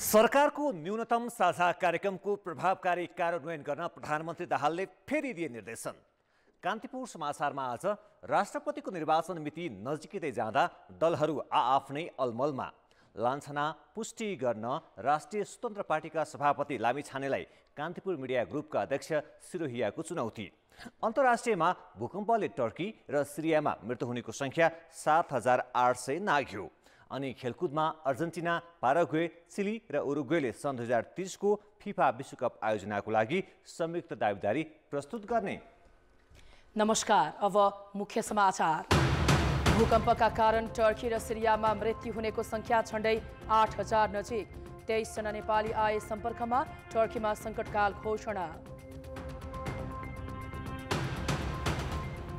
सरकारको न्यूनतम साझा कार्यक्रमको प्रभावकारी कार्यान्वयन गर्न प्रधानमन्त्री दाहालले फेरि दिए निर्देशन। कान्तिपुर समाचारमा आज राष्ट्रपतिको निर्वाचन मिति नजिकै जाँदा दलहरू आआफ्नै अलमलमा। लान्छना पुष्टि गर्न राष्ट्रिय स्वतन्त्र पार्टीका सभापति लामिछानेलाई कान्तिपुर मिडिया ग्रुपका अध्यक्ष सिरोहियाको चुनौती। अन्तर्राष्ट्रियमा भूकम्पले टर्की र सिरियामा मृत्यु हुनेको सङ्ख्या 7,800 नाघ्यो। अनि खेलकुदमा अर्जेन्टिना, पाराग्वे, चिली र उरुग्वेले सन् 2030 को फिफा विश्वकप आयोजनाको लागि संयुक्त दावेदारी प्रस्तुत गर्ने। नमस्कार, अब मुख्य समाचार। भूकम्पका कारण टर्की र सिरियामा मृत्यु हुनेको संख्या झण्डै 8,000 नजिक। 23 जना नेपाली आए सम्पर्कमा, टर्कीमा सङ्कटकाल घोषणा।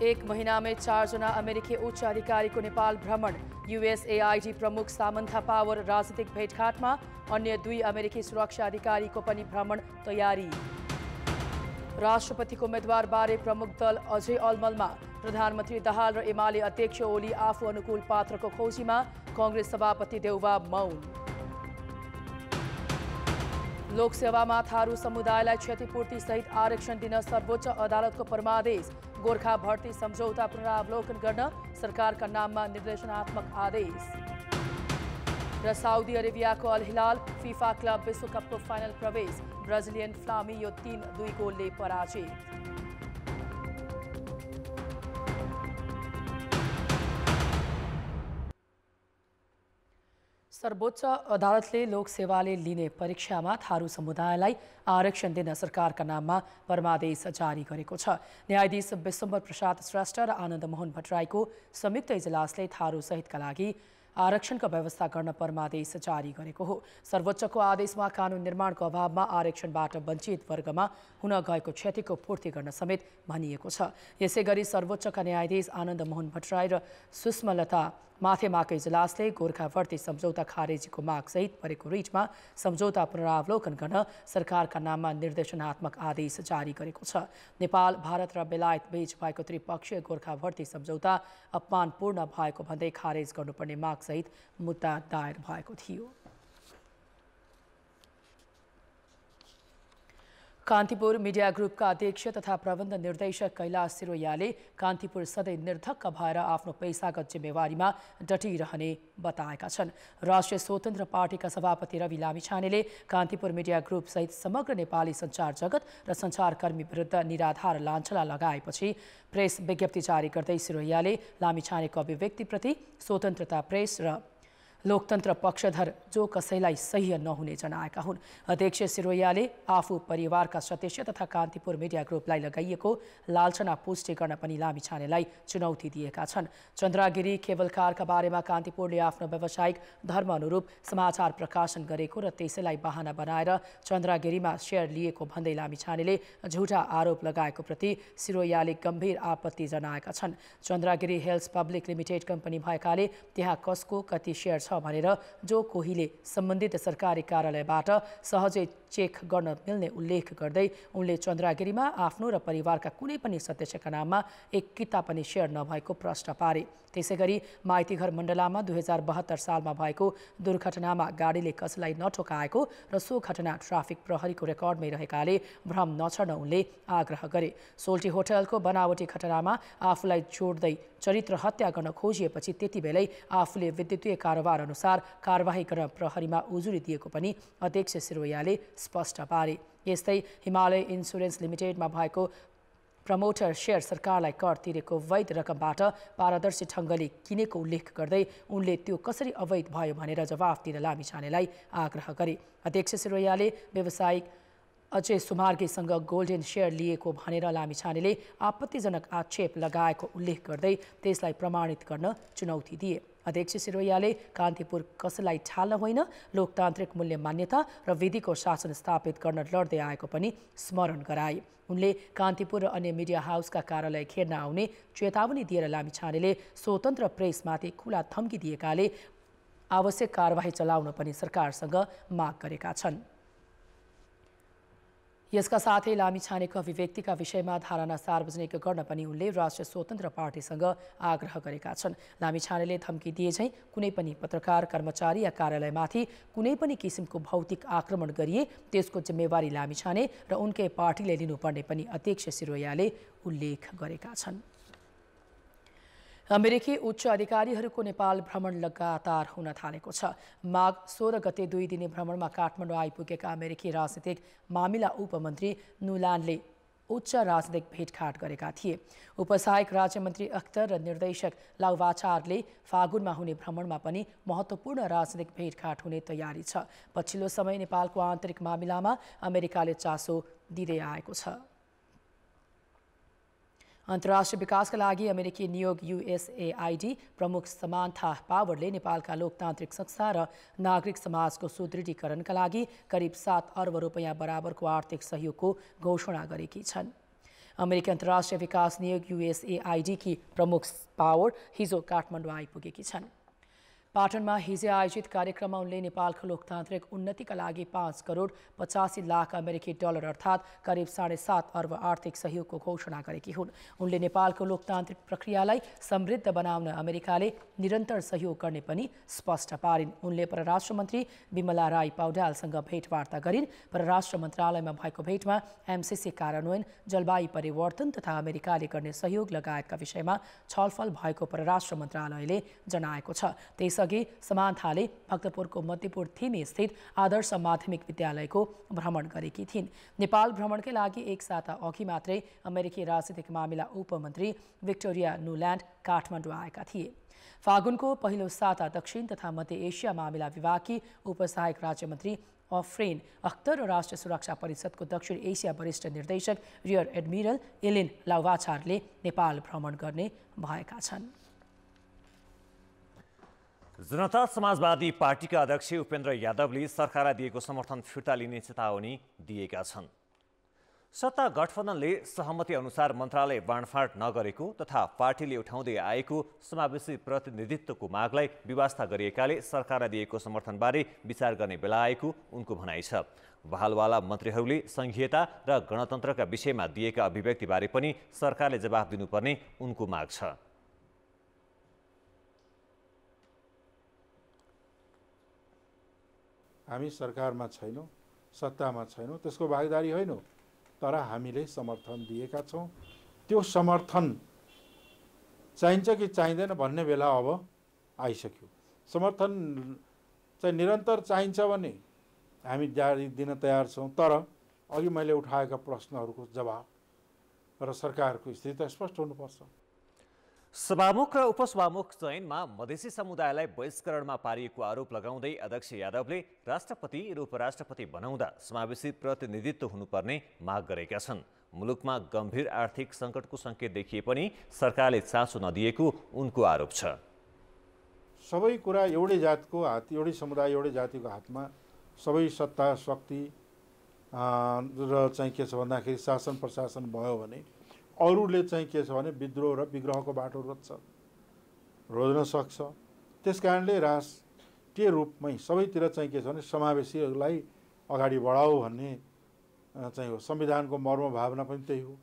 1 महिनामै 4 जना अमेरिकी उच्च अधिकारीको नेपाल भ्रमण। USAID प्रमुख सामन्था पावर राजनीतिक भेटघाटमा, अन्य 2 अमेरिकी सुरक्षा अधिकारीको पनि भ्रमण तयारी। राष्ट्रपतिको उम्मेद्वार बारे प्रमुख दल अझै अलमलमा। प्रधानमन्त्री दाहाल र एमाले अध्यक्ष ओली आफू अनुकूल पात्रको खोजीमा, कांग्रेस सभापति देउवा मौन। लोकसेवामा थारू समुदायलाई क्षतिपूर्ति सहित आरक्षण दिन सर्वोच्च अदालतको परमादेश। गोर्खा भर्ती सम्झौता पुनरावलोकन गर्न सरकारका नाममा निर्देशनात्मक आदेश। र साउदी अरेबियाको अल हिलाल फिफा क्लब विश्वकपको फाइनल प्रवेश। ब्राजिलियन फ्लामियो 3-2 गोलले पराजित। सर्वोच्च अदालतले लोकसेवाले लिने परीक्षामा थारू समुदायलाई आरक्षण दिन सरकारका नाममा परमादेश जारी गरेको छ। न्यायाधीश विश्वम्भर प्रसाद श्रेष्ठ र आनन्द मोहन भट्टराईको संयुक्त इजलासले थारू सहितका लागि आरक्षणको व्यवस्था गर्न परमादेश जारी गरेको हो। सर्वोच्चको आदेशमा कानुन निर्माणको अभावमा आरक्षणबाट वञ्चित वर्गमा हुन गएको क्षतिको पूर्ति गर्न समेत भनिएको छ। यसैगरी सर्वोच्चका न्यायाधीश आनन्द मोहन भट्टराई र सुषमालता माथेमाको इजलासले गोर्खा भर्ती सम्झौता खारेजीको मागसहित परेको रिटमा सम्झौता पुनरावलोकन गर्न सरकारका नाममा निर्देशनात्मक आदेश जारी गरेको छ। नेपाल, भारत र बेलायत बीच भएको त्रिपक्षीय गोर्खा भर्ती सम्झौता अपमानपूर्ण भएको भन्दै खारेज गर्नुपर्ने मागसहित मुद्दा दायर भएको थियो। कान्तिपुर मिडिया ग्रुपका अध्यक्ष तथा प्रबन्ध निर्देशक कैलाश सिरोयाले कान्तिपुर सधैँ निर्धक्क भएर आफ्नो पेशागत जिम्मेवारीमा डटिरहने बताएका छन्। राष्ट्रिय स्वतन्त्र पार्टीका सभापति रवि लामिछानेले कान्तिपुर मिडिया ग्रुप सहित समग्र नेपाली सञ्चार जगत र सञ्चारकर्मी विरुद्ध निराधार लाञ्छना लगाएपछि प्रेस विज्ञप्ति जारी गर्दै सिरोयाले लामिछानेको अभिव्यक्तिप्रति स्वतन्त्रता प्रेस र लोकतन्त्र पक्षधर जो कसैलाई सह्य नहुने जनाएका हुन्। अध्यक्ष सिरोयाले आफू परिवारका सदस्य तथा कान्तिपुर मिडिया ग्रुपलाई लगाइएको लालचना पुष्टि गर्न पनि लामिछानेलाई चुनौती दिएका छन्। चन्द्रगिरी केबल कारका बारेमा कान्तिपुरले आफ्नो व्यावसायिक धर्म अनुरूप समाचार प्रकाशन गरेको र त्यसैलाई बहाना बनाएर चन्द्रगिरीमा सेयर लिएको भन्दै लामिछानेले झुटा आरोप लगाएको प्रति सिरोयाले गम्भीर आपत्ति जनाएका छन्। Chandragiri health public limited company भएकाले त्यहाँ कसको कति सेयर छ भनेर जो कोहीले सम्बन्धित सरकारी कार्यालयबाट सहजै चेक गर्न मिल्ने उल्लेख गर्दै उनले चन्द्रगिरीमा आफ्नो र परिवारका कुनै पनि सदस्यका नाममा एक किता पनि सेयर नभएको प्रश्न पारे। त्यसैगरी माइतीघर मण्डलामा 2072 सालमा भएको दुर्घटनामा गाडीले कसैलाई नठोकाएको र सो घटना ट्राफिक प्रहरीको रेकर्डमै रहेकाले भ्रम नछड्न उनले आग्रह गरे। सोल्टी होटलको बनावटी घटनामा आफूलाई जोड्दै चरित्र हत्या गर्न खोजिएपछि त्यति बेलै आफूले विद्युतीय कारोबार अनुसार कारबाही गर्न प्रहरीमा उजुरी दिएको पनि अध्यक्ष सिरोयाले स्पष्ट पारे। यस्तै हिमालय इन्सुरेन्स लिमिटेडमा भएको प्रमोटर सेयर सरकारलाई कर तिरेको वैध रकमबाट पारदर्शी ढङ्गले किनेको उल्लेख गर्दै उनले त्यो कसरी अवैध भयो भनेर जवाफ दिन लामिछानेलाई आग्रह गरे। अध्यक्ष सिरोयाले व्यवसायिक अजय सुमार्गीसँग गोल्डन सेयर लिएको भनेर लामिछानेले आपत्तिजनक आक्षेप लगाएको उल्लेख गर्दै त्यसलाई प्रमाणित गर्न चुनौती दिए। अध्यक्ष सिरोयाले कान्तिपुर कसैलाई ठाल्न होइन, लोकतान्त्रिक मूल्य मान्यता र विधिको शासन स्थापित गर्न लड्दै आएको पनि स्मरण गराए। उनले कान्तिपुर र अन्य मिडिया हाउसका कार्यालय घेर्न आउने चेतावनी दिएर लामिछानेले स्वतन्त्र प्रेसमाथि खुला धम्की दिएकाले आवश्यक कारबाही चलाउन पनि सरकारसँग माग गरेका छन्। यसका साथै लामिछानेको अभिव्यक्तिका विषयमा धारणा सार्वजनिक गर्न पनि उनले राष्ट्रिय स्वतन्त्र पार्टीसँग आग्रह गरेका छन्। लामिछानेले धम्की दिए झैँ कुनै पनि पत्रकार, कर्मचारी या कार्यालयमाथि कुनै पनि किसिमको भौतिक आक्रमण गरिए त्यसको जिम्मेवारी लामिछाने र उनकै पार्टीले लिनुपर्ने पनि अध्यक्ष सिरोयाले उल्लेख गरेका छन्। अमेरिकी उच्च अधिकारीहरूको नेपाल भ्रमण लगातार हुन थालेको छ। माघ 16 गते 2 दिने भ्रमणमा काठमाडौँ आइपुगेका अमेरिकी राजनीतिक मामिला उपमन्त्री नुलानले उच्च राजनीतिक भेटघाट गरेका थिए। उपसहायक राज्यमन्त्री अख्तर र निर्देशक लाउवाचारले फागुनमा हुने भ्रमणमा पनि महत्त्वपूर्ण राजनीतिक भेटघाट हुने तयारी छ। पछिल्लो समय नेपालको आन्तरिक मामिलामा अमेरिकाले चासो दिँदै आएको छ। अन्तर्राष्ट्रिय विकासका लागि अमेरिकी नियोग USAID प्रमुख समान्था पावरले नेपालका लोकतान्त्रिक संस्था र नागरिक समाजको सुदृढीकरणका लागि करिब 7 अर्ब रुपैयाँ बराबरको आर्थिक सहयोगको घोषणा गरेकी छन्। अमेरिकी अन्तर्राष्ट्रिय विकास नियोग USAID की प्रमुख पावर हिजो काठमाडौँ आइपुगेकी छन्। पाटनमा हिजो आयोजित कार्यक्रममा उनले नेपालको लोकतान्त्रिक उन्नतिका लागि 5 करोड 85 लाख अमेरिकी डलर अर्थात् करिब 7.5 अर्ब आर्थिक सहयोगको घोषणा गरेकी हुन्। उनले नेपालको लोकतान्त्रिक प्रक्रियालाई समृद्ध बनाउन अमेरिकाले निरन्तर सहयोग गर्ने पनि स्पष्ट पारिन्। उनले परराष्ट्र मन्त्री विमला राई पौड्यालसँग भेटवार्ता गरिन्। परराष्ट्र मन्त्रालयमा भएको भेटमा MCC कार्यान्वयन, जलवायु परिवर्तन तथा अमेरिकाले गर्ने सहयोग लगायतका विषयमा छलफल भएको परराष्ट्र मन्त्रालयले जनाएको छ। त्यसअघि समान्थाले भक्तपुरको मध्यपुर थिमी स्थित आदर्श माध्यमिक विद्यालयको भ्रमण गरेकी थिइन्। नेपाल भ्रमणकै लागि एक साता अघि मात्रै अमेरिकी राजनीतिक मामिला उपमन्त्री भिक्टोरिया नुल्यान्ड काठमाडौँ आएका थिए। फागुनको पहिलो साता दक्षिण तथा मध्य एसिया मामिला विभागकी उपसहायक राज्यमन्त्री अफ्रेन अख्तर र राष्ट्रिय सुरक्षा परिषदको दक्षिण एसिया वरिष्ठ निर्देशक रियर एडमिरल एलेन लाउवाचारले नेपाल भ्रमण गर्ने भएका छन्। जनता समाजवादी पार्टीका अध्यक्ष उपेन्द्र यादवले सरकारलाई दिएको समर्थन फिर्ता लिने चेतावनी दिएका छन्। सत्ता गठबन्धनले सहमति अनुसार मन्त्रालय बाँडफाँड नगरेको तथा पार्टीले उठाउँदै आएको समावेशी प्रतिनिधित्वको मागलाई बेवास्ता गरिएकाले सरकारलाई दिएको समर्थनबारे विचार गर्ने बेला आएको उनको भनाइ छ। बहालवाला मन्त्रीहरूले संघीयता र गणतन्त्रका विषयमा दिएका अभिव्यक्तिबारे पनि सरकारले जवाफ दिनुपर्ने उनको माग छ। हामी सरकारमा छैनौँ, सत्तामा छैनौँ, त्यसको भागीदारी होइनौँ, तर हामीले समर्थन दिएका छौँ। त्यो समर्थन चाहिन्छ कि चाहिँदैन भन्ने बेला अब आइसक्यो। समर्थन चाहिँ निरन्तर चाहिन्छ भने हामी जारी दिन तयार छौँ, तर अघि मैले उठाएका प्रश्नहरूको जवाब र सरकारको स्थिति स्पष्ट हुनुपर्छ। सभामुख र उपसभामुख चयनमा मधेसी समुदायलाई बहिष्करणमा पारिएको आरोप लगाउँदै अध्यक्ष यादवले राष्ट्रपति र उपराष्ट्रपति बनाउँदा समावेशी प्रतिनिधित्व हुनुपर्ने माग गरेका छन्। मुलुकमा गम्भीर आर्थिक सङ्कटको सङ्केत देखिए पनि सरकारले चासो नदिएको उनको आरोप छ। सबै कुरा एउटै जातको हात, एउटै समुदाय, एउटै जातिको हातमा सबै सत्ता शक्ति र चाहिँ के छ भन्दाखेरि शासन प्रशासन भयो भने अरूले चाहिँ के छ भने विद्रोह र विग्रहको बाटो रोज्न सक्छ। त्यस कारणले राष्ट्रिय रूपमै सबैतिर चाहिँ के छ भने समावेशीलाई अगाडि बढाऊ भन्ने चाहिँ हो। संविधानको मर्म भावना पनि त्यही हो।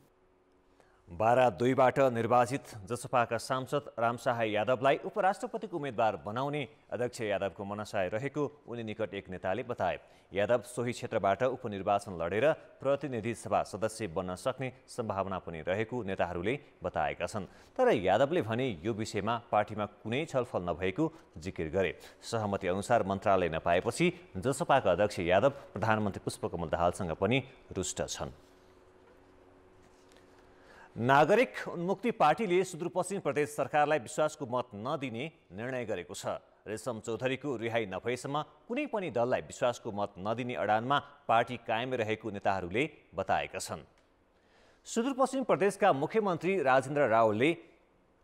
बारा 2बाट निर्वाचित जसपाका सांसद रामशाह यादवलाई उपराष्ट्रपतिको उम्मेद्वार बनाउने अध्यक्ष यादवको मनसाय रहेको उनी निकट एक नेताले बताए। यादव सोही क्षेत्रबाट उपनिर्वाचन लडेर प्रतिनिधि सभा सदस्य बन्न सक्ने सम्भावना पनि रहेको नेताहरूले बताएका छन्। तर यादवले भने यो विषयमा पार्टीमा कुनै छलफल नभएको जिकिर गरे। सहमति अनुसार मन्त्रालय नपाएपछि जसपाका अध्यक्ष यादव प्रधानमन्त्री पुष्पकमल दाहालसँग पनि रुष्ट छन्। नागरिक उन्मुक्ति पार्टीले सुदूरपश्चिम प्रदेश सरकारलाई विश्वासको मत नदिने निर्णय गरेको छ। रेशम चौधरीको रिहाई नभएसम्म कुनै पनि दललाई विश्वासको मत नदिने अडानमा पार्टी कायम रहेको नेताहरूले बताएका छन्। सुदूरपश्चिम प्रदेशका मुख्यमन्त्री राजेन्द्र रावलले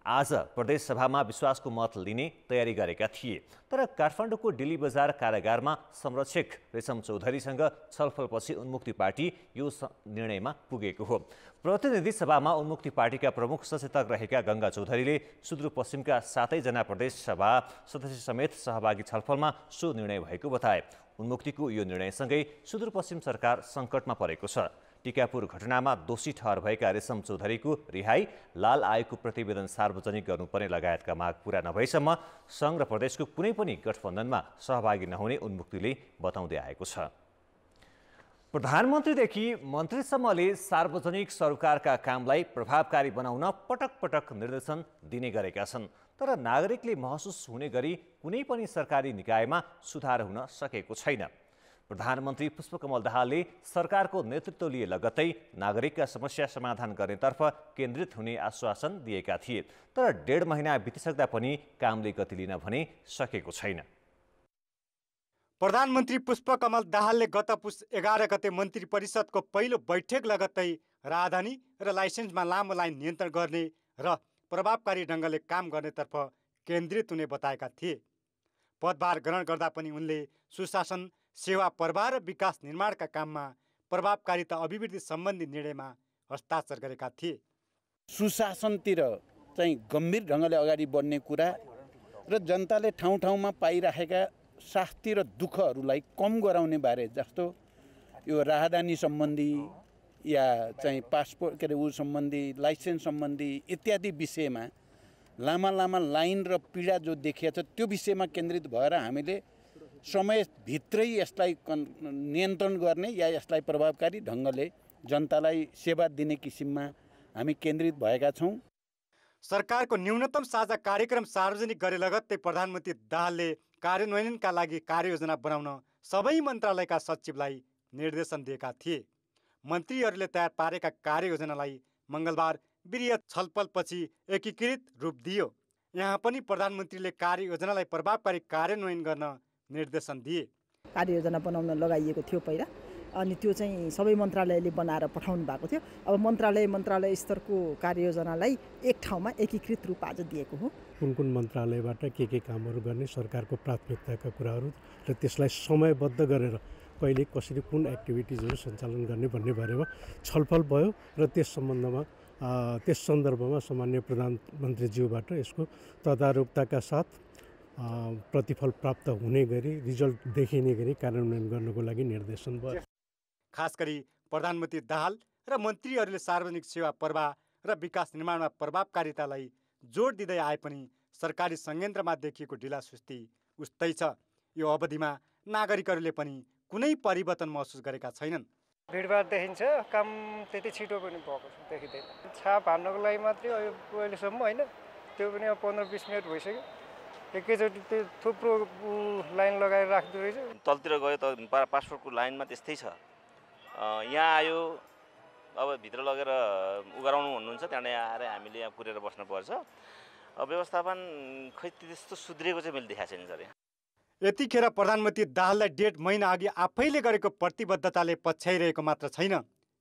आज प्रदेश सभामा विश्वासको मत लिने तयारी गरेका थिए, तर काठमाडौँको डिल्ली बजार कारागारमा संरक्षक रेशम चौधरीसँग छलफलपछि उन्मुक्ति पार्टी यो निर्णयमा पुगेको हो। प्रतिनिधि सभामा उन्मुक्ति पार्टीका प्रमुख सचेतक रहेका गङ्गा चौधरीले सुदूरपश्चिमका 7 जना प्रदेश सभा सदस्य समेत सहभागी छलफलमा सो निर्णय भएको बताए। उन्मुक्तिको यो निर्णयसँगै सुदूरपश्चिम सरकार सङ्कटमा परेको छ। टिकापुर घटनामा दोषी ठहर भएका रेशम चौधरीको रिहाई, लाल आयोगको प्रतिवेदन सार्वजनिक गर्नुपर्ने लगायतका माग पूरा नभएसम्म सङ्घ र प्रदेशको कुनै पनि गठबन्धनमा सहभागी नहुने उन्मुक्तिले बताउँदै आएको छ। प्रधानमन्त्रीदेखि मन्त्रीसम्मले सार्वजनिक सरोकारका कामलाई प्रभावकारी बनाउन पटक पटक निर्देशन दिने गरेका छन्, तर नागरिकले महसुस हुने गरी कुनै पनि सरकारी निकायमा सुधार हुन सकेको छैन। प्रधानमन्त्री पुष्पकमल दाहालले सरकारको नेतृत्व लिए लगत्तै नागरिकका समस्या समाधान गर्नेतर्फ केन्द्रित हुने आश्वासन दिएका थिए, तर 1.5 महिना बितिसक्दा पनि कामले गति लिन भने सकेको छैन। प्रधानमन्त्री पुष्पकमल दाहालले गत पुस 11 गते मन्त्री परिषदको पहिलो बैठक लगत्तै राजधानी र लाइसेन्समा लामो लाइन नियन्त्रण गर्ने र प्रभावकारी ढङ्गले काम गर्नेतर्फ केन्द्रित हुने बताएका थिए। पदभार ग्रहण गर्दा पनि उनले सुशासन, सेवा प्रवाह र विकास निर्माणका काममा प्रभावकारिता अभिवृद्धि सम्बन्धी निर्णयमा हस्ताक्षर गरेका थिए। सुशासनतिर चाहिँ गम्भीर ढङ्गले अगाडि बढ्ने कुरा र जनताले ठाउँ ठाउँमा पाइरहेका शास्ति र दुःखहरूलाई कम गराउने बारे, जस्तो यो राहदानी सम्बन्धी या चाहिँ पासपोर्ट के अरे ऊ सम्बन्धी, लाइसेन्स सम्बन्धी इत्यादि विषयमा लामा लामा लाइन र पीडा जो देखिएको छ त्यो विषयमा केन्द्रित भएर हामीले समयभित्रै यसलाई नियन्त्रण गर्ने या यसलाई प्रभावकारी ढङ्गले जनतालाई सेवा दिने किसिममा हामी केन्द्रित भएका छौँ। सरकारको न्यूनतम साझा कार्यक्रम सार्वजनिक गरे लगत्तै प्रधानमन्त्री दाहालले कार्यान्वयनका लागि कार्ययोजना बनाउन सबै मन्त्रालयका सचिवलाई निर्देशन दिएका थिए। मन्त्रीहरूले तयार पारेका कार्ययोजनालाई मङ्गलबार वृहत छलफलपछि एकीकृत रूप दियो। यहाँ पनि प्रधानमन्त्रीले कार्ययोजनालाई प्रभावकारी कार्यान्वयन गर्न निर्देशन दिए। कार्ययोजना बनाउन लगाइएको थियो पहिला, अनि त्यो चाहिँ सबै मन्त्रालयले बनाएर पठाउनु भएको थियो। अब मन्त्रालय स्तरको कार्ययोजनालाई एक ठाउँमा एकीकृत रूप आज दिएको हो। कुन कुन मन्त्रालयबाट के कामहरू गर्ने, सरकारको प्राथमिकताका कुराहरू र त्यसलाई समयबद्ध गरेर कहिले कसरी कुन एक्टिभिटिजहरू सञ्चालन गर्ने भन्ने बारेमा छलफल भयो र त्यस सन्दर्भमा सामान्य प्रधानमन्त्रीज्यूबाट यसको तदारुकताका साथ प्रतिफल प्राप्त हुने गरी, रिजल्ट देखिने गरी कार्यान्वयन गर्नको लागि निर्देशन भयो। खास गरी प्रधानमन्त्री दाहाल र मन्त्रीहरूले सार्वजनिक सेवा प्रवाह र विकास निर्माणमा प्रभावकारितालाई जोड दिँदै आए पनि सरकारी संयन्त्रमा देखिएको ढिलासुस्ती उस्तै छ। यो अवधिमा नागरिकहरूले पनि कुनै परिवर्तन महसुस गरेका छैनन्। भिडभाड देखिन्छ, काम त्यति छिटो पनि भएको देखिँदैन। छाप हान्नको लागि मात्रै अहिलेसम्म होइन, त्यो पनि अब 15-20 मिनट भइसक्यो। एकैचोटि त्यो थुप्रो लाइन लगाएर राख्दो रहेछ। तलतिर गयो त पासपोर्टको लाइनमा त्यस्तै छ। यहाँ आयो, अब भित्र लगेर गराउनु भन्नुहुन्छ, त्यहाँबाट आएर हामीले यहाँ कुरेर बस्नुपर्छ। व्यवस्थापन खै त्यस्तो सुध्रिएको चाहिँ मैले देखाएको छैन सर। यतिखेर प्रधानमन्त्री दाहाललाई 1.5 महिना अघि आफैले गरेको प्रतिबद्धताले पछ्याइरहेको मात्र छैन,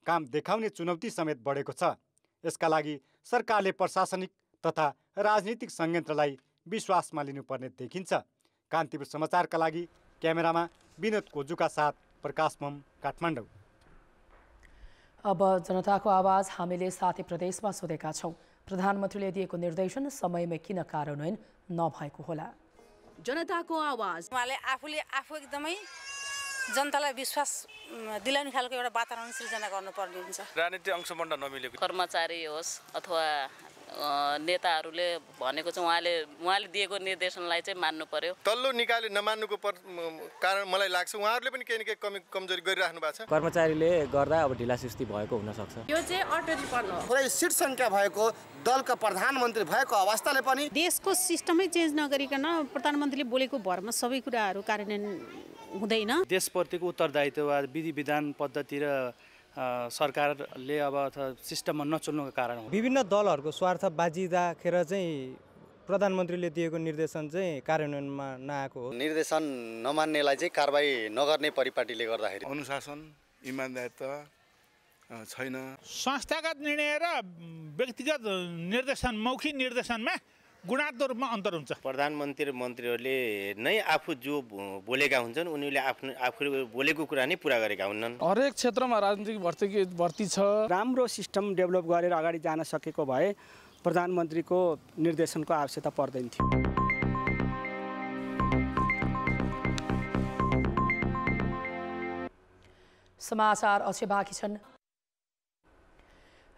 काम देखाउने चुनौती समेत बढेको छ। यसका लागि सरकारले प्रशासनिक तथा राजनीतिक संयन्त्रलाई विश्वासमा लिनुपर्ने देखिन्छ। कान्तिपुर समाचारका लागि क्यामेरामा विनोद कोजुका साथ प्रकाश मम, काठमाडौँ। अब जनताको आवाज हामीले साथै प्रदेशमा सोधेका छौँ, प्रधानमन्त्रीले दिएको निर्देशन समयमै किन कार्यान्वयन नभएको होला? जनताको आवाज उहाँले आफू एकदमै जनतालाई विश्वास दिलाउने खालको एउटा वातावरण सृजना गर्नुपर्ने हुन्छ। राजनीतिक अंशबन्ध नमिलेको कर्मचारी होस् अथवा नेताहरूले भनेको चाहिँ उहाँले दिएको निर्देशनलाई चाहिँ मान्नु पर्यो। तल्लो निकायले नमान्नुको कारण मलाई लाग्छ उहाँहरूले पनि केही न केही कमजोरी गरिराख्नु भएको छ। कर्मचारीले गर्दा अब ढिलासुस्ती भएको हुन सक्छ। यो चाहिँ अटोरिपर्नु हो। पुरै सिट संख्या भएको दलका प्रधानमन्त्री भएको अवस्थाले पनि देशको सिस्टमै चेन्ज नगरिकन प्रधानमन्त्रीले बोलेको भरमा सबै कुराहरू कार्यान्वयन हुँदैन। देशप्रतिको उत्तरदायित्व वा विधि विधान पद्धति र सरकारले अब सिस्टममा नचल्नुको कारण हो। विभिन्न दलहरूको स्वार्थ बाजिँदाखेरि चाहिँ प्रधानमन्त्रीले दिएको निर्देशन चाहिँ कार्यान्वयनमा नआएको हो। निर्देशन नमान्नेलाई चाहिँ कारबाही नगर्ने परिपाटीले गर्दाखेरि अनुशासन, इमानदारिता छैन। संस्थागत निर्णय र व्यक्तिगत निर्देशन मौखिक निर्देशनमा गुणात्मक रूपमा अन्तर हुन्छ। प्रधानमन्त्री र मन्त्रीहरूले नै आफू जो बोलेका हुन्छन् उनीहरूले आफूले बोलेको कुरा नै पुरा गरेका हुन्नन्। हरेक क्षेत्रमा राजनीतिक भर्ती छ। राम्रो सिस्टम डेभलप गरेर अगाडि जान सकेको भए प्रधानमन्त्रीको निर्देशनको आवश्यकता पर्दैन थियो। समाचार अझै बाँकी छन्।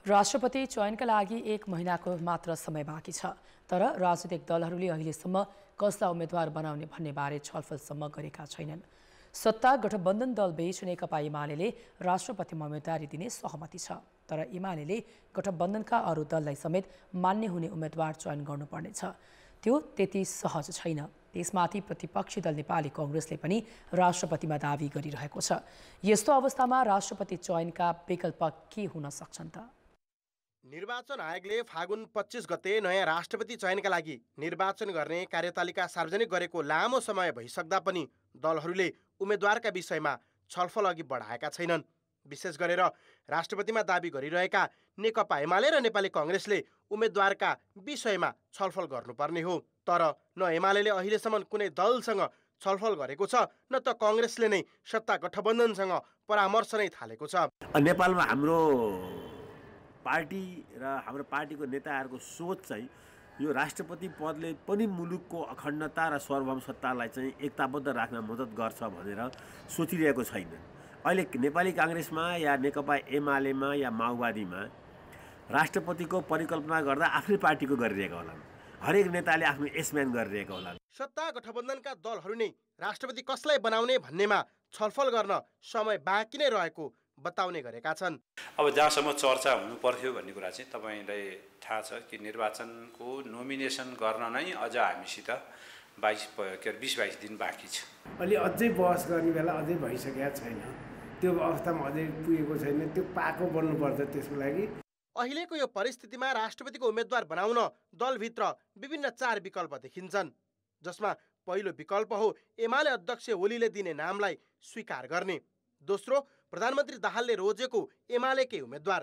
राष्ट्रपति चयनका लागि 1 महिनाको मात्र समय बाँकी छ, तर राजनीतिक दलहरूले अहिलेसम्म कसलाई उम्मेद्वार बनाउने भन्ने बारे छलफलसम्म गरेका छैनन्। सत्ता गठबन्धन दल बीच नेकपा एमाले राष्ट्रपतिमा उम्मेदवारी दिने सहमति छ, तर एमाले गठबन्धनका अरू दललाई समेत मान्य हुने उम्मेद्वार चयन गर्नुपर्नेछ। त्यो त्यति सहज छैन। त्यसमाथि प्रतिपक्षी दल नेपाली कांग्रेसले पनि राष्ट्रपतिमा दावी गरिरहेको छ। यस्तो अवस्थामा राष्ट्रपति चयनका विकल्प के हुन सक्छन् त? निर्वाचन आयोगले फागुन 25 गते नयाँ राष्ट्रपति चयनका लागि निर्वाचन गर्ने कार्यतालिका सार्वजनिक गरेको लामो समय भइसक्दा पनि दलहरूले उम्मेद्वारका विषयमा छलफल अघि बढाएका छैनन्। विशेष गरेर राष्ट्रपतिमा दावी गरिरहेका नेकपा एमाले र नेपाली कांग्रेसले उम्मेद्वारका विषयमा छलफल गर्नुपर्ने हो, तर न एमाले अहिलेसम्म कुनै दलसँग छलफल गरेको छ न त कांग्रेसले नै सत्ता गठबन्धनसँग परामर्श नै थालेको छ। नेपालमा हाम्रो पार्टी र हाम्रो पार्टीको नेताहरूको सोच चाहिँ यो राष्ट्रपति पदले पनि मुलुकको अखण्डता र सार्वभौम सत्तालाई चाहिँ एकताबद्ध राख्न मद्दत गर्छ भनेर सोचिरहेको छैन। अहिले नेपाली कांग्रेसमा या नेकपा एमालेमा या माओवादीमा राष्ट्रपतिको परिकल्पना गर्दा आफ्नै पार्टीको गरिरहेका होलान्। हरेक नेताले आफ्नो एसम्यान गरिरहेका होलान्। सत्ता गठबन्धनका दलहरू नै राष्ट्रपति कसलाई बनाउने भन्नेमा छलफल गर्न समय बाँकी नै रहेको बताउने गरेका छन्। अब जहाँसम्म चर्चा हुनु पर्थ्यो भन्ने कुरा चाहिँ तपाईलाई थाहा छ कि निर्वाचनको नोमिनेसन गर्न नै अझ हामीसित 20-22 दिन बाँकी छ। अलि अझै बहस गर्ने बेला अझै भइसकेको छैन, त्यो अवस्थामा अझै पुगेको छैन, त्यो पाको बन्नुपर्छ। त्यसको लागि अहिलेको यो परिस्थितिमा राष्ट्रपतिको उम्मेद्वार बनाउन दलभित्र विभिन्न 4 विकल्प देखिन्छन्, जसमा पहिलो विकल्प हो एमाले अध्यक्ष ओलीले दिने नामलाई स्वीकार गर्ने। दोस्रो, प्रधानमन्त्री दाहालले रोजेको एमालेकै उम्मेद्वार।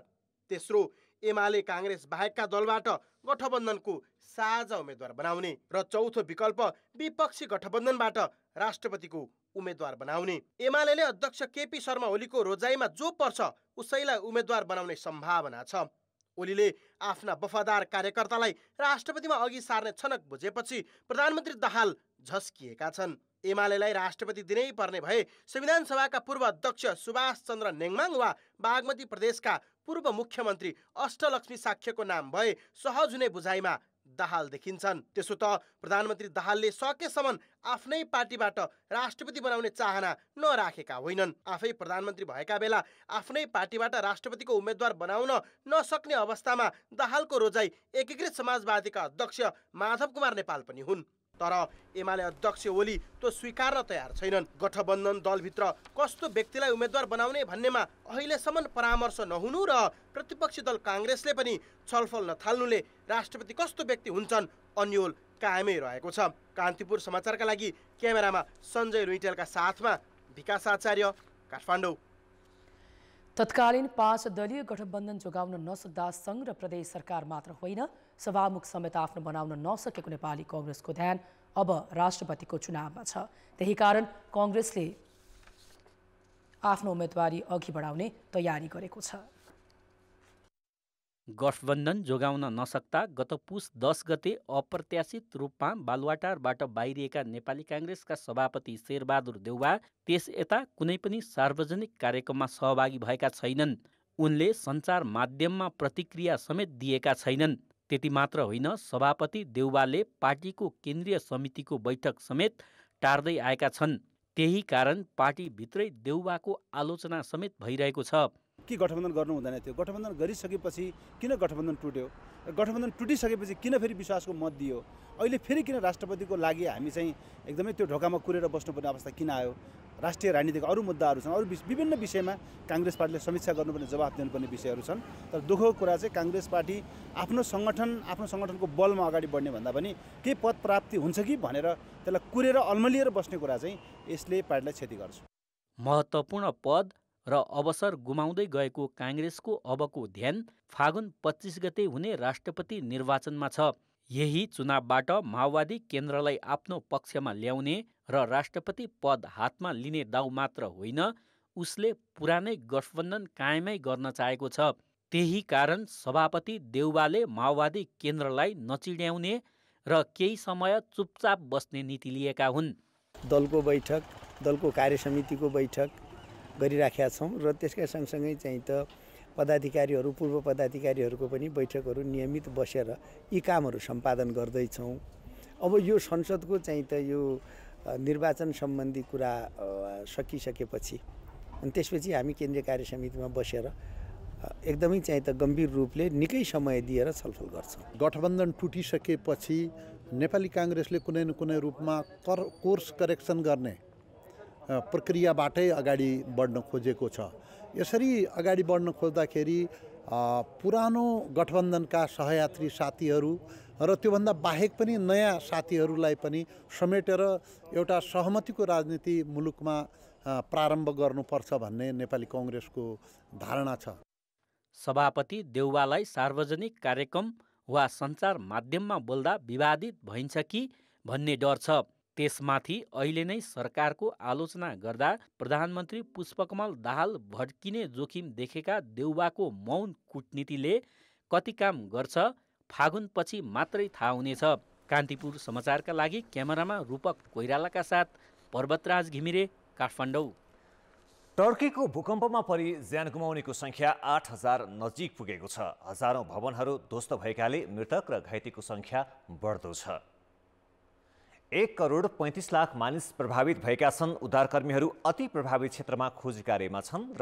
तेस्रो, एमाले कांग्रेस बाहेकका दलबाट गठबन्धनको साझा उम्मेद्वार बनाउने। र चौथो विकल्प विपक्षी गठबन्धनबाट राष्ट्रपतिको उम्मेद्वार बनाउने। एमाले अध्यक्ष केपी शर्मा ओलीको रोजाइमा जो पर्छ उसैलाई उम्मेद्वार बनाउने सम्भावना छ। ओलीले आफ्ना वफादार कार्यकर्तालाई राष्ट्रपतिमा अघि सार्ने छनक बुझेपछि प्रधानमन्त्री दाहाल झस्किएका छन्। एमालेलाई राष्ट्रपति दिनै पर्ने भए संविधान सभाका पूर्व अध्यक्ष सुभाष चन्द्र नेङमाङ वा बागमती प्रदेशका पूर्व मुख्यमन्त्री अष्टलक्ष्मी साक्यको नाम भए सहज हुने बुझाइमा दाहाल देखिन्छन्। त्यसो त प्रधानमन्त्री दाहालले सकेसम्म आफ्नै पार्टीबाट राष्ट्रपति बनाउने चाहना नराखेका होइनन्। आफै प्रधानमन्त्री भएका बेला आफ्नै पार्टीबाट राष्ट्रपतिको उम्मेद्वार बनाउन नसक्ने अवस्थामा दाहालको रोजाइ एकीकृत समाजवादीका अध्यक्ष माधव कुमार नेपाल पनि हुन्। तर एमाले अध्यक्ष ओली त्यो स्वीकार्न तयार छैनन्। गठबन्धन दलभित्र कस्तो व्यक्तिलाई उम्मेद्वार बनाउने भन्नेमा अहिलेसम्म परामर्श नहुनु र प्रतिपक्षी दल कांग्रेसले पनि छलफल नथाल्नुले राष्ट्रपति कस्तो व्यक्ति हुन्छन् अन्यल कायमै रहेको छ। कान्तिपुर समाचारका लागि क्यामेरामा सञ्जय रुइटेलका साथमा विकास आचार्य, काठमाडौँ। तत्कालीन 5 दलीय गठबन्धन जोगाउन नसक्दा सङ्घ र प्रदेश सरकार मात्र होइन, सभामुख समेत आफ्नो बनाउन नसकेको नेपाली कांग्रेसको ध्यान अब राष्ट्रपतिको चुनावमा छ। त्यही कारण कांग्रेसले आफ्नो उम्मेदवारी अघि बढाउने तयारी गरेको छ। गठबन्धन जोगाउन नसक्दा गत पुस 10 गते अप्रत्याशित रूपमा बालुवाटारबाट बाहिरिएका नेपाली कांग्रेसका सभापति शेरबहादुर देउवा त्यस यता कुनै पनि सार्वजनिक कार्यक्रममा सहभागी भएका छैनन्। उनले सञ्चार माध्यममा प्रतिक्रिया समेत दिएका छैनन्। त्यति मात्र होइन, सभापति देउवाले पार्टीको केन्द्रीय समितिको बैठक समेत टार्दै आएका छन्। त्यही कारण पार्टीभित्रै देउवाको आलोचना समेत भइरहेको छ। कि गठबन्धन गर्नु हुँदैन थियो, गठबन्धन गरिसकेपछि किन गठबन्धन टुट्यो, गठबन्धन टुटिसकेपछि किन फेरि विश्वासको मत दियो, अहिले फेरि किन राष्ट्रपतिको लागि हामी चाहिँ एकदमै त्यो ढोकामा कुरेर बस्नुपर्ने अवस्था किन आयो। राष्ट्रिय राजनीतिका अरू मुद्दाहरू छन्, अरू विभिन्न विषयमा कांग्रेस पार्टीले समीक्षा गर्नुपर्ने, जवाफ दिनुपर्ने विषयहरू छन्। तर दुःखको कुरा चाहिँ कांग्रेस पार्टी आफ्नो सङ्गठनको बलमा अगाडि बढ्ने भन्दा पनि केही पद प्राप्ति हुन्छ कि भनेर त्यसलाई कुरेर अल्मलिएर बस्ने कुरा चाहिँ यसले पार्टीलाई क्षति गर्छ। महत्त्वपूर्ण पद र अवसर गुमाउँदै गएको काङ्ग्रेसको अबको ध्यान फागुन 25 गते हुने राष्ट्रपति निर्वाचनमा छ। यही चुनावबाट माओवादी केन्द्रलाई आफ्नो पक्षमा ल्याउने र राष्ट्रपति पद हातमा लिने दाउ मात्र होइन, उसले पुरानै गठबन्धन कायमै गर्न चाहेको छ। त्यही कारण सभापति देउवाले माओवादी केन्द्रलाई नचिड्याउने र केही समय चुपचाप बस्ने नीति लिएका हुन्। दलको बैठक, दलको कार्यसमितिको बैठक गरिराखेका छौँ र त्यसका सँगसँगै चाहिँ त पदाधिकारीहरू, पूर्व पदाधिकारीहरूको पनि बैठकहरू नियमित बसेर यी कामहरू सम्पादन गर्दैछौँ। अब यो संसदको चाहिँ त यो निर्वाचन सम्बन्धी कुरा सकिसकेपछि अनि त्यसपछि हामी केन्द्रीय कार्यसमितिमा बसेर एकदमै चाहिँ त गम्भीर रूपले निकै समय दिएर छलफल गर्छौँ। गठबन्धन टुटिसकेपछि नेपाली काङ्ग्रेसले कुनै न कुनै रूपमा कोर्स करेक्सन गर्ने प्रक्रियाबाटै अगाडि बढ्न खोजेको छ। यसरी अगाडि बढ्न खोज्दाखेरि पुरानो गठबन्धनका सहयात्री साथीहरू र त्योभन्दा बाहेक पनि नयाँ साथीहरूलाई पनि समेटेर एउटा सहमतिको राजनीति मुलुकमा प्रारम्भ गर्नुपर्छ भन्ने नेपाली काङ्ग्रेसको धारणा छ। सभापति देउवालाई सार्वजनिक कार्यक्रम वा सञ्चार माध्यममा बोल्दा विवादित भइन्छ कि भन्ने डर छ। त्यसमाथि अहिले नै सरकारको आलोचना गर्दा प्रधानमन्त्री पुष्पकमल दाहाल भड्किने जोखिम देखेका देउवाको मौन कूटनीतिले कति काम गर्छ फागुनपछि मात्रै थाहा हुनेछ। कान्तिपुर समाचारका लागि क्यामेरामा रूपक कोइरालाका साथ पर्वतराज घिमिरे, काठमाडौँ। टर्कीको भूकम्पमा परि ज्यान गुमाउनेको संख्या 8000 नजिक पुगेको छ। हजारौं भवनहरू ध्वस्त भएकाले मृतक र घाइतेको संख्या बढ्दो छ। 1,35,00,000 मानिस प्रभावित भएका छन्। उद्धारकर्मीहरू अति प्रभावित क्षेत्रमा खोजी कार्यमा छन्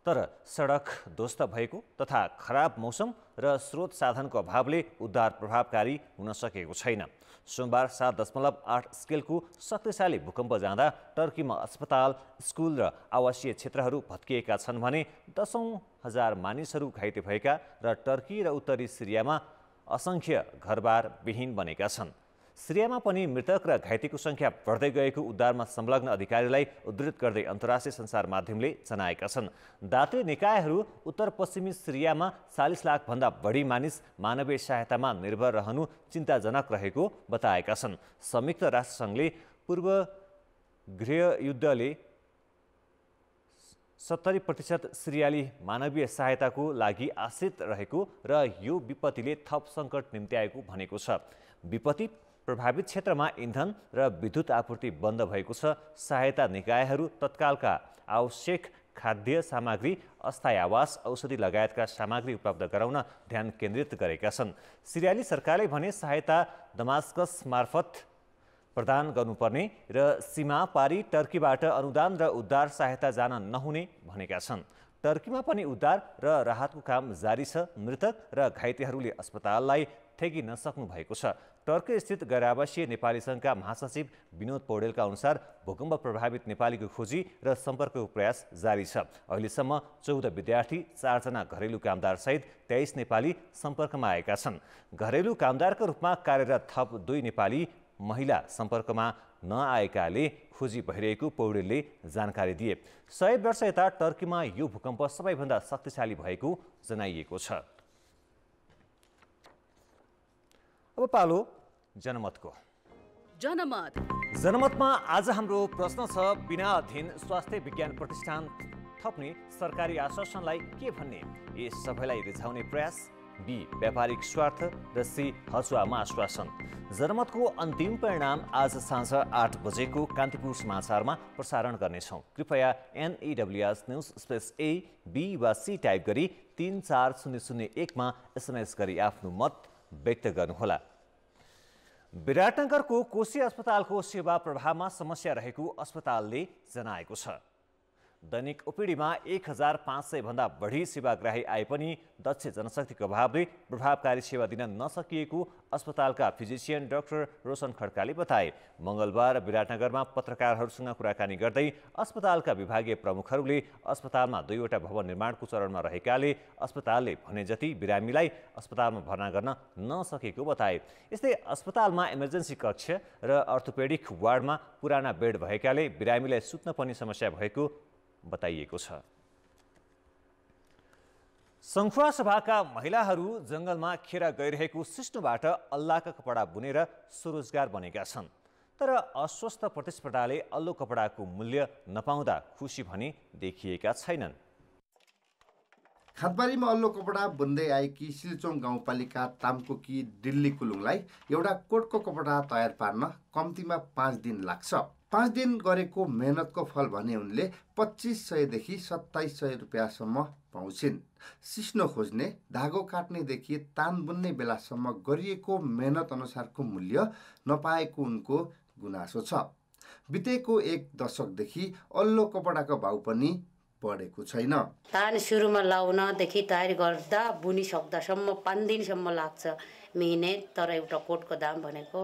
तर सडक ध्वस्त भएको तथा खराब मौसम र स्रोत साधनको अभावले उद्धार प्रभावकारी हुन सकेको छैन। सोमबार 7.8 स्केलको शक्तिशाली भूकम्प जाँदा टर्कीमा अस्पताल, स्कुल र आवासीय क्षेत्रहरू भत्किएका छन् भने 10,000 मानिसहरू घाइते भएका र टर्की र उत्तरी सिरियामा असङ्ख्य घरबार विहीन बनेका छन्। सिरियामा पनि मृतक र घाइतेको संख्या बढ्दै गएको उद्धारमा संलग्न अधिकारीलाई उद्धृत गर्दै अन्तर्राष्ट्रिय सञ्चार माध्यमले जनाएका छन्। दात्री निकायहरू उत्तर पश्चिमी सिरियामा 40 लाख भन्दा बढी मानिस मानवीय सहायतामा निर्भर रहनु चिन्ताजनक रहेको बताएका छन्। संयुक्त राष्ट्रसङ्घले पूर्व गृहयुद्धले 70% सिरियाली मानवीय सहायताको लागि आश्रित रहेको र यो विपत्तिले थप सङ्कट निम्त्याएको भनेको छ। विपत्ति प्रभावित क्षेत्रमा इन्धन र विद्युत आपूर्ति बन्द भएको छ। सहायता निकायहरू तत्कालका आवश्यक खाद्य सामग्री, अस्थायी आवास, औषधि लगायतका सामग्री उपलब्ध गराउन ध्यान केन्द्रित गरेका छन्। सिरियाली सरकारले भने सहायता दमास्कस मार्फत प्रदान गर्नुपर्ने र सीमा पारी टर्कीबाट अनुदान र उद्धार सहायता जान नहुने भनेका छन्। टर्कीमा पनि उद्धार र राहतको काम जारी छ। मृतक र घाइतेहरूले अस्पताललाई ठेगी नसक्नु भएको छ। टर्की स्थित गैर आवासीय नेपाली सङ्घका महासचिव विनोद पौडेलका अनुसार भूकम्प प्रभावित नेपालीको खोजी र सम्पर्कको प्रयास जारी छ। अहिलेसम्म 14 विद्यार्थी, 4 जना घरेलु कामदार सहित 23 नेपाली सम्पर्कमा आएका छन्। घरेलु कामदारका रूपमा कार्यरत थप 2 नेपाली महिला सम्पर्कमा नआएकाले खोजी भइरहेको पौडेलले जानकारी दिए। 100 वर्ष यता टर्कीमा यो भूकम्प सबैभन्दा शक्तिशाली भएको जनाइएको छ। अब पालो जनमतको। जनमतमा आज हाम्रो प्रश्न छ, बिना अध्ययन स्वास्थ्य विज्ञान प्रतिष्ठान थप्ने सरकारी आश्वासनलाई के भन्ने? ए सबैलाई रिझाउने प्रयास, बी व्यापारिक स्वार्थ र सी हचुवामा आश्वासन। जनमतको अन्तिम परिणाम आज साँझ 8 बजेको कान्तिपुर समाचारमा प्रसारण गर्नेछौँ। कृपया NEWS news space A, B वा C टाइप गरी 34001 मा SMS गरी आफ्नो मत व्यक्त गर्नुहोला। विराटनगरको कोशी अस्पतालको सेवा प्रवाहमा समस्या रहेको अस्पतालले जनाएको छ। दैनिक ओपिडीमा 1500 भन्दा बढी सेवाग्राही आए पनि दक्ष जनशक्तिको अभावले प्रभावकारी सेवा दिन नसकिएको अस्पतालका फिजिसियन डाक्टर रोशन खड्काले बताए। मङ्गलबार विराटनगरमा पत्रकारहरूसँग कुराकानी गर्दै अस्पतालका विभागीय प्रमुखहरूले अस्पतालमा 2वटा भवन निर्माणको चरणमा रहेकाले अस्पतालले भने जति बिरामीलाई अस्पतालमा भर्ना गर्न नसकेको बताए। यस्तै अस्पतालमा इमर्जेन्सी कक्ष र अर्थोपेडिक वार्डमा पुराना बेड भएकाले बिरामीलाई सुत्न पनि समस्या भएको बताइएको छ। सङ्खुवा सभाका महिलाहरू जङ्गलमा खेर गइरहेको सिस्नुबाट अल्लाका कपडा बुनेर स्वरोजगार बनेका छन्। तर अस्वस्थ प्रतिस्पर्धाले अल्लो कपडाको मूल्य नपाउँदा खुसी भने देखिएका छैनन्। खातबारीमा अल्लो कपडा बुन्दै आएकी सिल्चोङ गाउँपालिका तामकोकी दिल्ली कुलुङलाई एउटा कोटको कपडा तयार पार्न कम्तीमा 5 दिन लाग्छ। 5 दिन गरेको मेहनतको फल भने उनले 2500 देखि 2700 रुपियाँसम्म पाउँछिन्। सिस्नो खोज्ने, धागो काट्नेदेखि तान बुन्ने बेलासम्म गरिएको मेहनत अनुसारको मूल्य नपाएको उनको गुनासो छ। बितेको 1 दशकदेखि अल्लो कपडाको भाउ पनि बढेको छैन। तान सुरुमा लाउनदेखि तयारी गर्दा बुनिसक्दासम्म 5 दिनसम्म लाग्छ मिहिनेत। तर एउटा कोटको दाम भनेको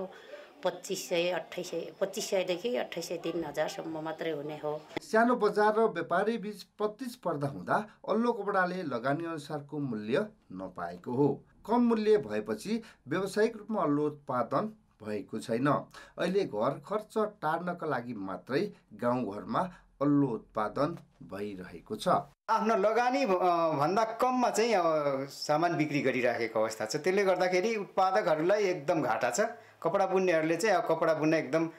2500 देखि 2800-3000 मात्रै हुने हो। सानो बजार र व्यापारी बीच प्रतिस्पर्धा हुँदा अल्लो कपडाले लगानी अनुसारको मूल्य नपाएको हो। कम मूल्य भएपछि व्यावसायिक रूपमा अल्लो उत्पादन भएको छैन। अहिले घर खर्च टार्नका लागि मात्रै गाउँघरमा अल्लो उत्पादन भइरहेको छ। आफ्नो लगानी भन्दा कममा चाहिँ अब सामान बिक्री गरिराखेको अवस्था छ। त्यसले गर्दाखेरि उत्पादकहरूलाई एकदम घाटा छ। कपडा बुन्नेहरूले चाहिँ अब कपडा बुन्न एकदम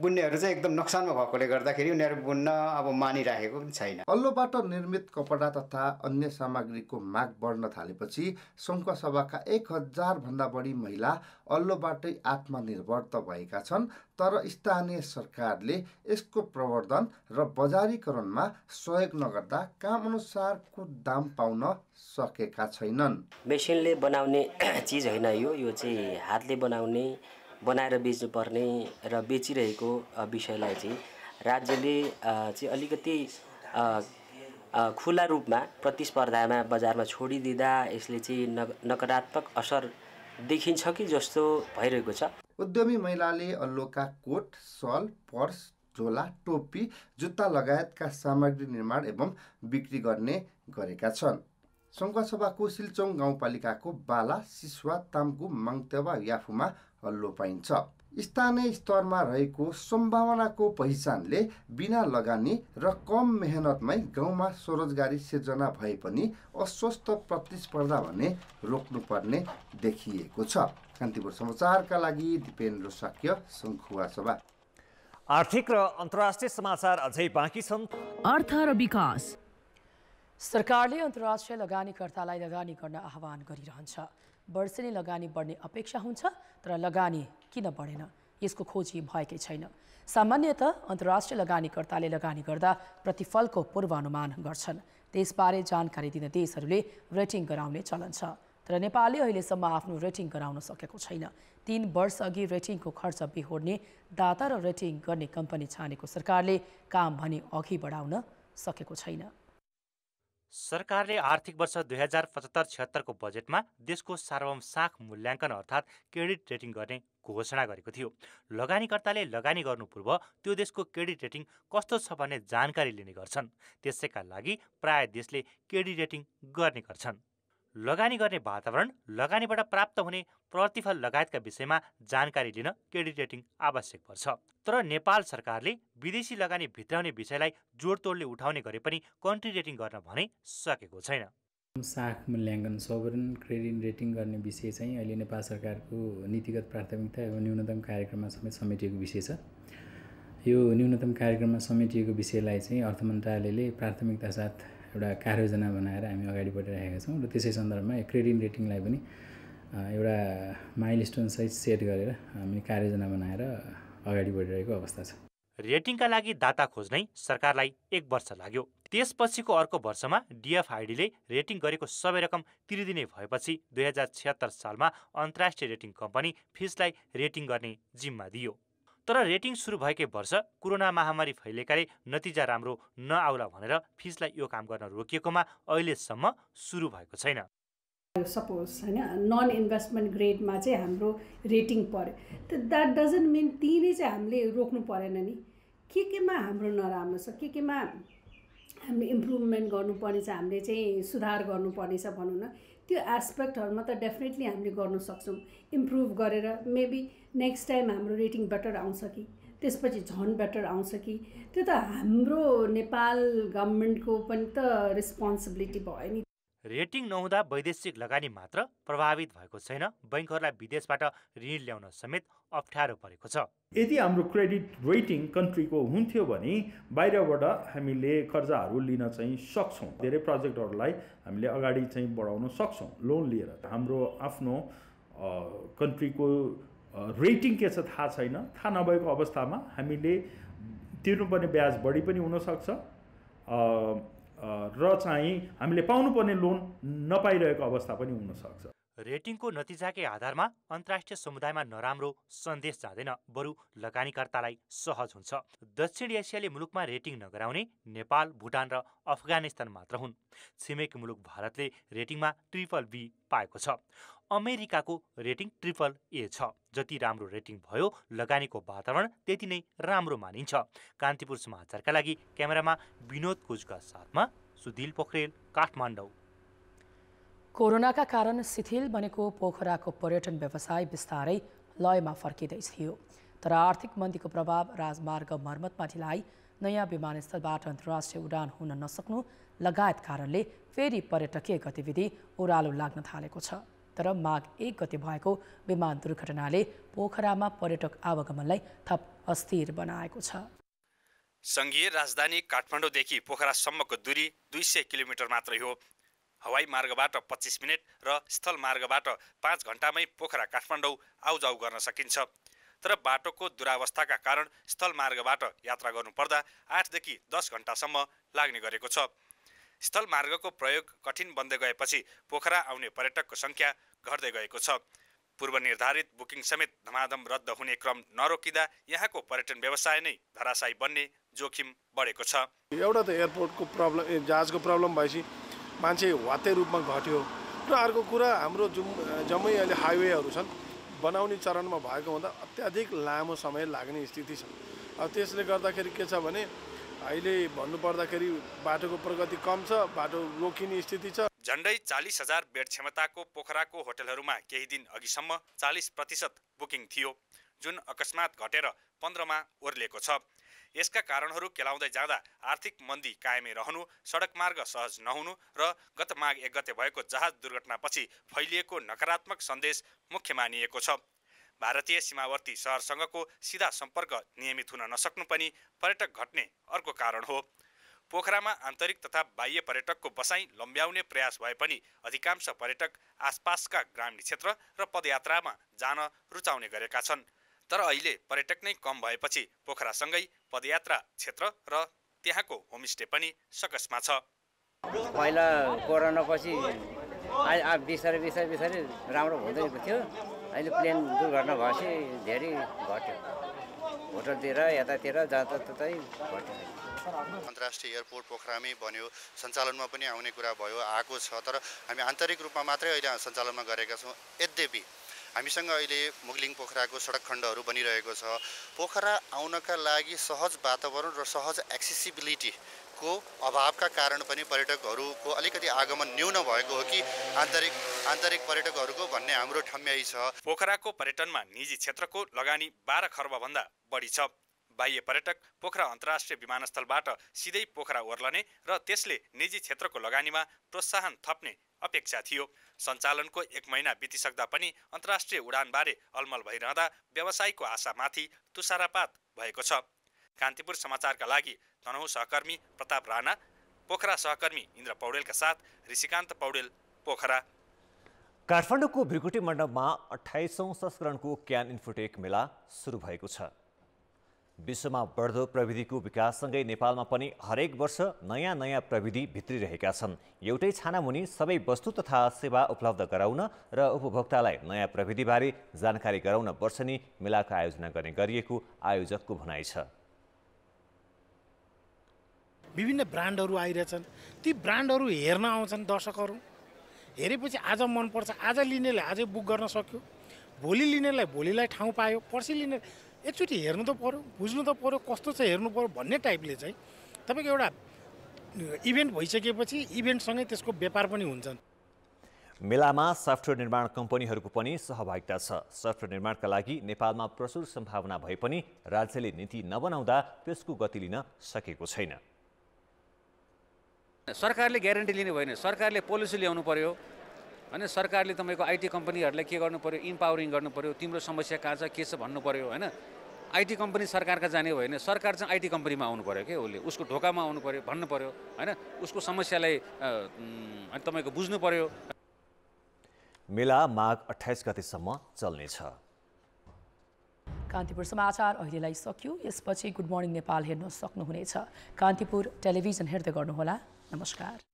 बुन्नेहरू चाहिँ एकदम नोक्सानमा भएकोले गर्दाखेरि उनीहरू बुन्न अब मानिराखेको पनि छैन। अल्लोबाट निर्मित कपडा तथा अन्य सामग्रीको माग बढ्न थालेपछि सङ्खुवा सभाका 1000 भन्दा बढी महिला अल्लोबाटै आत्मनिर्भर त भएका छन्। तर स्थानीय सरकारले यसको प्रवर्धन र बजारीकरणमा सहयोग नगर्दा काम अनुसारको दाम पाउन सकेका छैनन्। मेसिनले बनाउने चिज होइन यो चाहिँ हातले बनाएर बेच्नुपर्ने र बेचिरहेको विषयलाई चाहिँ राज्यले चाहिँ अलिकति खुला रूपमा प्रतिस्पर्धामा बजारमा छोडिदिँदा यसले चाहिँ नकारात्मक असर देखिन्छ कि जस्तो भइरहेको छ। उद्यमी महिलाले अल्लोका कोट, सल, पर्स, झोला, टोपी, जुत्ता लगायतका सामग्री निर्माण एवं बिक्री गर्ने गरेका छन्। सङ्खुवा सभाको सिल्चोङ गाउँपालिकाको बाला, सिसुवा, ताम्कु, मङतेवा, याफुमा अल्लो पाइन्छ। स्थानीय स्तरमा रहेको सम्भावनाको पहिचानले बिना लगानी र कम मेहनतमै गाउँमा स्वरोजगारी सिर्जना भए पनि अस्वस्थ प्रतिस्पर्धा भने रोक्नुपर्ने देखिएको छ। कान्तिपुर समाचारका लागि दिपेन्द्र साक्य, सङ्खुवा सभा। आर्थिक र अन्तर्राष्ट्रिय समाचार अझै बाँकी छन्। अर्थ र विकास। सरकारले अन्तर्राष्ट्रिय लगानीकर्तालाई लगानी गर्न आह्वान गरिरहन्छ। वर्षेनी लगानी बढ्ने अपेक्षा हुन्छ, तर लगानी किन बढेन यसको खोजी भएकै छैन। सामान्यतः अन्तर्राष्ट्रिय लगानीकर्ताले लगानी गर्दा प्रतिफलको पूर्वानुमान गर्छन्। त्यसबारे जानकारी दिन देशहरूले रेटिङ गराउने चलन छ। तर नेपालले अहिलेसम्म आफ्नो रेटिङ गराउन सकेको छैन। 3 वर्ष अघि रेटिङको खर्च बिहोर्ने दाता र रेटिङ गर्ने कम्पनी छानेको सरकारले काम भने अघि बढाउन सकेको छैन। सरकारले आर्थिक वर्ष 2075-76 को बजेटमा देशको सार्वभौम साख मूल्याङ्कन अर्थात् क्रेडिट रेटिङ गर्ने घोषणा गरेको थियो। लगानीकर्ताले लगानी गर्नु पूर्व त्यो देशको क्रेडिट रेटिङ कस्तो छ भन्ने जानकारी लिने गर्छन्। त्यसैका लागि प्राय देशले क्रेडिट रेटिङ गर्ने गर्छन्। लगानी गर्ने वातावरण, लगानीबाट प्राप्त हुने प्रतिफल लगायतका विषयमा जानकारी लिन क्रेडिट रेटिङ आवश्यक पर्छ। तर नेपाल सरकारले विदेशी लगानी भित्राउने विषयलाई जोडतोडले उठाउने गरे पनि कन्ट्री रेटिङ गर्न भने सकेको छैन। साख मूल्याङ्कन सोभरेन क्रेडिट रेटिङ गर्ने विषय चाहिँ अहिले नेपाल सरकारको नीतिगत प्राथमिकता एवं न्यूनतम कार्यक्रममा समेत समेटिएको विषय छ। यो न्यूनतम कार्यक्रममा समेटिएको विषयलाई चाहिँ अर्थ मन्त्रालयले प्राथमिकता साथ एउटा कार्ययोजना बनाएर हामी अगाडि बढिरहेका छौँ र त्यसै सन्दर्भमा क्रेडिट रेटिङलाई पनि एउटा माइलस्टोन सहित सेट गरेर हामी कार्ययोजना बनाएर अगाडि बढिरहेको अवस्था छ। रेटिङका लागि दाता खोज्नै सरकारलाई 1 वर्ष लाग्यो। त्यसपछिको अर्को वर्षमा डिएफआइडीले रेटिङ गरेको सबै रकम तिरिदिने भएपछि 2076 सालमा अन्तर्राष्ट्रिय रेटिङ कम्पनी फिचलाई रेटिङ गर्ने जिम्मा दियो। तर रेटिङ सुरु भएकै वर्ष कोरोना महामारी फैलिएकाले नतिजा राम्रो नआउला भनेर फिचलाई यो काम गर्न रोकिएकोमा अहिलेसम्म सुरु भएको छैन। सपोज हैन नन इन्भेस्टमेन्ट ग्रेडमा चाहिँ हाम्रो रेटिङ पर्यो त द्याट डजन्ट मिन तिनी चाहिँ हामीले रोक्नु परेन नि। केमा हाम्रो नराम्रो छ, केमा हामीले इम्प्रुभमेन्ट गर्नुपर्ने छ, हामीले चाहिँ सुधार गर्नुपर्ने छ भनौँ न। त्यो एस्पेक्टहरुमा त डेफिनेटली हामीले गर्न सक्छौँ। इम्प्रुभ गरेर मेबी नेक्स्ट टाइम हाम्रो रेटिङ बेटर आउँछ कि त्यसपछि झन् बेटर आउँछ कि त्यो त हाम्रो नेपाल गभर्नमेन्टको पनि त रेस्पोन्सिबिलिटी भयो नि। रेटिङ नहुँदा वैदेशिक लगानी मात्र प्रभावित भएको छैन, बैंकहरूलाई विदेशबाट ऋण ल्याउन समेत अप्ठ्यारो परेको छ। यदि हाम्रो क्रेडिट रेटिङ कन्ट्रीको हुन्थ्यो भने बाहिरबाट हामीले कर्जाहरू लिन चाहिँ सक्छौँ। धेरै प्रोजेक्टहरूलाई हामीले अगाडि चाहिँ बढाउन सक्छौँ लोन लिएर। हाम्रो आफ्नो कन्ट्रीको रेटिङ के छ थाहा छैन। थाहा नभएको अवस्थामा हामीले तिर्नुपर्ने ब्याज बढी पनि हुनसक्छ र चाहिँ हामीले पाउनुपर्ने लोन नपाइरहेको अवस्था पनि हुनसक्छ। रेटिङको नतिजाकै आधारमा अन्तर्राष्ट्रिय समुदायमा नराम्रो सन्देश जाँदैन, बरु लगानीकर्तालाई सहज हुन्छ। दक्षिण एसियाली मुलुकमा रेटिङ नगराउने नेपाल, भुटान र अफगानिस्तान मात्र हुन्। छिमेकी मुलुक भारतले रेटिङमा BBB पाएको छ। अमेरिकाको रेटिङ AAA छ। जति राम्रो रेटिङ भयो लगानीको वातावरण त्यति नै राम्रो मानिन्छ। कान्तिपुर समाचारका लागि क्यामेरामा विनोद कुजका साथमा सुधिल पोखरेल, काठमाडौँ। कोरोनाका कारण शिथिल बनेको पोखराको पर्यटन व्यवसाय बिस्तारै लयमा फर्किँदै थियो। तर आर्थिक मन्दीको प्रभाव, राजमार्ग मर्मतमा ढिलाइ, नयाँ विमानस्थलबाट अन्तर्राष्ट्रिय उडान हुन नसक्नु लगायत कारणले फेरि पर्यटकीय गतिविधि ओह्रालो लाग्न थालेको छ। तर माघ 1 गते भएको विमान दुर्घटनाले पोखरामा पर्यटक आवागमनलाई थप अस्थिर बनाएको छ। संघीय राजधानी काठमाडौँदेखि पोखरासम्मको दूरी 200 किलोमिटर मात्रै हो। हवाई मार्गबाट 25 मिनट र स्थल मार्गबाट 5 घण्टामै पोखरा काठमाडौँ आउजाउ गर्न सकिन्छ। तर बाटोको दुरावस्थाका कारण स्थल मार्गबाट यात्रा गर्नुपर्दा 8 देखि 10 घण्टासम्म लाग्ने गरेको छ। स्थल मार्गको प्रयोग कठिन बन्दै गएपछि पोखरा आउने पर्यटकको संख्या घट्दै गएको छ। पूर्व निर्धारित बुकिङ समेत धमाधम रद्द हुने क्रम नरोकिँदा यहाँको पर्यटन व्यवसाय नै धराशायी बन्ने जोखिम बढेको छ। एउटा त एयरपोर्टको प्रब्लम, जहाजको प्रब्लम भएपछि मान्छे वात्तै रूपमा घट्यो र अर्को कुरा हाम्रो जम्मै अहिले हाइवेहरू छन् बनाउने चरणमा भएको हुँदा अत्याधिक लामो समय लाग्ने स्थिति छ। अब त्यसले गर्दाखेरि के छ भने अहिले भन्नुपर्दाखेरि बाटोको प्रगति कम छ, बाटो रोकिने स्थिति छ। झन्डै 40,000 बेड क्षमताको पोखराको होटलहरूमा केही दिन अघिसम्म 40% बुकिङ थियो, जुन अकस्मात घटेर 15मा ओर्लिएको छ। यसका कारणहरू केलाउँदै जाँदा आर्थिक मन्दी कायमै रहनु, सडक मार्ग सहज नहुनु र गत माघ 1 गते भएको जहाज दुर्घटनापछि फैलिएको नकारात्मक सन्देश मुख्य मानिएको छ। भारतीय सीमावर्ती सहरसँगको सीधा सम्पर्क नियमित हुन नसक्नु पनि पर्यटक घट्ने अर्को कारण हो। पोखरामा आन्तरिक तथा बाह्य पर्यटकको बसाई लम्ब्याउने प्रयास भए पनि अधिकांश पर्यटक आसपासका ग्रामीण क्षेत्र र पदयात्रामा जान रुचाउने गरेका छन्। तर अहिले पर्यटक नै कम भएपछि पोखरासँगै पदयात्रा क्षेत्र र त्यहाँको होमस्टे पनि सकसमा छ। पहिला कोरोनापछि बिस्तारै राम्रो हुँदै थियो। अहिले प्लेन दुर्घटना भएपछि धेरै घट्यो। होटलतिर यतातिर जताततै घट्यो। अन्तर्राष्ट्रिय एयरपोर्ट पोखरामै बन्यो, सञ्चालनमा पनि आउने कुरा भयो, आएको छ। तर हामी आन्तरिक रूपमा मात्रै अहिले सञ्चालनमा गरेका छौँ। यद्यपि हामीसँग अहिले मुगलिङ पोखराको सडक खण्डहरू बनिरहेको छ। पोखरा आउनका लागि सहज वातावरण र सहज एक्सेसिबिलिटीको अभावका कारण पनि पर्यटकहरूको अलिकति आगमन न्यून भएको हो कि आन्तरिक पर्यटकहरूको भन्ने हाम्रो ठम्याइ छ। पोखराको पर्यटनमा निजी क्षेत्रको लगानी 12 खर्बभन्दा बढी छ। बाह्य पर्यटक पोखरा अन्तर्राष्ट्रिय विमानस्थलबाट सिधै पोखरा ओर्लने र त्यसले निजी क्षेत्रको लगानीमा प्रोत्साहन थप्ने अपेक्षा थियो। सञ्चालनको 1 महिना बितिसक्दा पनि अन्तर्राष्ट्रिय उडानबारे अलमल भइरहँदा व्यवसायको आशामाथि तुषारपात भएको छ। कान्तिपुर समाचारका लागि तनहुँ सहकर्मी प्रताप राणा, पोखरा सहकर्मी इन्द्र पौडेलका साथ ऋषिकान्त पौडेल, पोखरा। काठमाडौँको भृकुटी मण्डपमा 28औं संस्करणको क्यान इन्फोटेक मेला सुरु भएको छ। विश्वमा बढ्दो प्रविधिको विकाससँगै नेपालमा पनि हरेक वर्ष नयाँ प्रविधि भित्रिरहेका छन्। एउटै छानामुनि सबै वस्तु तथा सेवा उपलब्ध गराउन र उपभोक्तालाई नयाँ प्रविधिबारे जानकारी गराउन वर्षेनी मेलाको आयोजना गर्ने गरिएको आयोजकको भनाइ छ। विभिन्न ब्रान्डहरू आइरहेछन्, ती ब्रान्डहरू हेर्न आउँछन् दर्शकहरू। हेरेपछि आज मनपर्छ, आज लिनेले आजै बुक गर्न सक्यो, भोलि लिनेलाई भोलिलाई ठाउँ पायो, पर्सि लिने एकचोटि हेर्नु त पर्यो, बुझ्नु त पर्यो, कस्तो छ हेर्नु पर्यो भन्ने टाइपले चाहिँ तपाईँको एउटा इभेन्ट भइसकेपछि इभेन्टसँगै त्यसको व्यापार पनि हुन्छ। मेलामा सफ्टवेयर निर्माण कम्पनीहरूको पनि सहभागिता छ। सफ्टवेयर निर्माणका लागि नेपालमा प्रचुर सम्भावना भए पनि राज्यले नीति नबनाउँदा त्यसको गति लिन सकेको छैन। सरकारले ग्यारेन्टी लिने होइन, सरकारले पोलिसी ल्याउनु पर्यो होइन, सरकारले तपाईँको आइटी कम्पनीहरूलाई के गर्नु पर्यो, इम्पावरिङ गर्नु पर्यो, तिम्रो समस्या कहाँ छ के छ भन्नु पर्यो होइन। आइटी कम्पनी सरकारका जाने हो होइन, सरकार चाहिँ आइटी कम्पनीमा आउनु पर्यो के, उसले उसको ढोकामा आउनु पर्यो, भन्नु पर्यो होइन, उसको समस्यालाई तपाईँको बुझ्नु पर्यो। मेला माघ 28 गतेसम्म चल्नेछ। कान्तिपुर समाचार अहिलेलाई सकियो। यसपछि गुड मर्निङ नेपाल हेर्न सक्नुहुनेछ। कान्तिपुर टेलिभिजन हेर्दै गर्नुहोला। नमस्कार।